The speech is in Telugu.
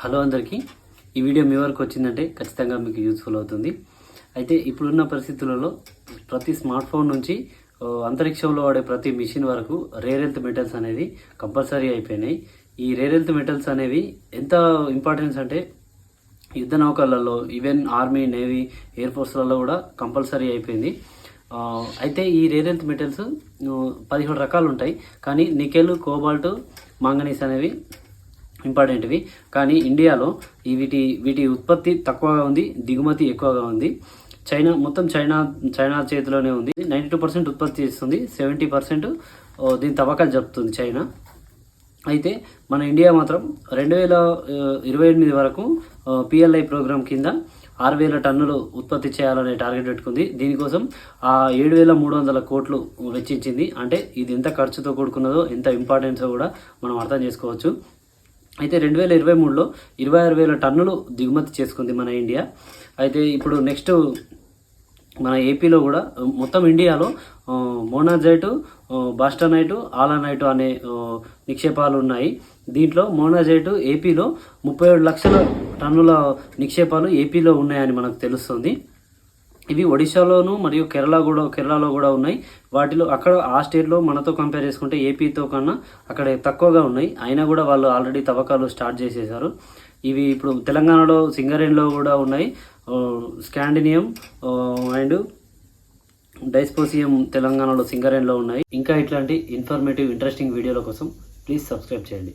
హలో అందరికీ, ఈ వీడియో మీ వరకు వచ్చిందంటే ఖచ్చితంగా మీకు యూస్ఫుల్ అవుతుంది. అయితే ఇప్పుడున్న పరిస్థితులలో ప్రతి స్మార్ట్ ఫోన్ నుంచి అంతరిక్షంలో వాడే ప్రతి మిషన్ వరకు రేర్ ఎర్త్ మెటల్స్ అనేది కంపల్సరీ అయిపోయినాయి. ఈ రేర్ ఎర్త్ మెటల్స్ అనేవి ఎంత ఇంపార్టెన్స్ అంటే యుద్ధ నౌకలలో, ఈవెన్ ఆర్మీ, నేవీ, ఎయిర్ ఫోర్స్లలో కూడా కంపల్సరీ అయిపోయింది. అయితే ఈ రేర్ ఎర్త్ మెటల్స్ 17 రకాలు ఉంటాయి. కానీ నికెల్, కోబాల్ట్, మాంగనీస్ అనేవి ఇంపార్టెంట్వి. కానీ ఇండియాలో వీటి ఉత్పత్తి తక్కువగా ఉంది, దిగుమతి ఎక్కువగా ఉంది. చైనా చేతిలోనే ఉంది. 92% ఉత్పత్తి చేస్తుంది, 70% దీని తవ్వకాలు జరుపుతుంది చైనా. అయితే మన ఇండియా మాత్రం 2028 వరకు PLI ప్రోగ్రాం కింద 6,000 టన్నులు ఉత్పత్తి చేయాలనే టార్గెట్ పెట్టుకుంది. దీనికోసం 7,300 కోట్లు వెచ్చించింది. అంటే ఇది ఎంత ఖర్చుతో కూడుకున్నదో, ఎంత ఇంపార్టెన్సో కూడా మనం అర్థం చేసుకోవచ్చు. అయితే 2023లో 26,000 టన్నులు దిగుమతి చేసుకుంది మన ఇండియా. అయితే ఇప్పుడు నెక్స్ట్ మన ఏపీలో కూడా మొత్తం ఇండియాలో మోనాజైటు, బాస్టనైటు, ఆలానైటు అనే నిక్షేపాలు ఉన్నాయి. దీంట్లో మోనాజైటు ఏపీలో 37 లక్షల టన్నుల నిక్షేపాలు ఏపీలో ఉన్నాయని మనకు తెలుస్తుంది. ఇవి ఒడిశాలోను మరియు కేరళలో కూడా ఉన్నాయి. వాటిలో అక్కడ ఆ స్టేట్లో మనతో కంపేర్ చేసుకుంటే ఏపీతో కన్నా అక్కడ తక్కువగా ఉన్నాయి. అయినా కూడా వాళ్ళు ఆల్రెడీ తవ్వకాలు స్టార్ట్ చేసేసారు. ఇవి ఇప్పుడు తెలంగాణలో సింగరేణిలో కూడా ఉన్నాయి. స్కాండినియం అండ్ డైస్పోసియం తెలంగాణలో సింగరేణిలో ఉన్నాయి. ఇంకా ఇట్లాంటి ఇన్ఫర్మేటివ్, ఇంట్రెస్టింగ్ వీడియోల కోసం ప్లీజ్ సబ్స్క్రైబ్ చేయండి.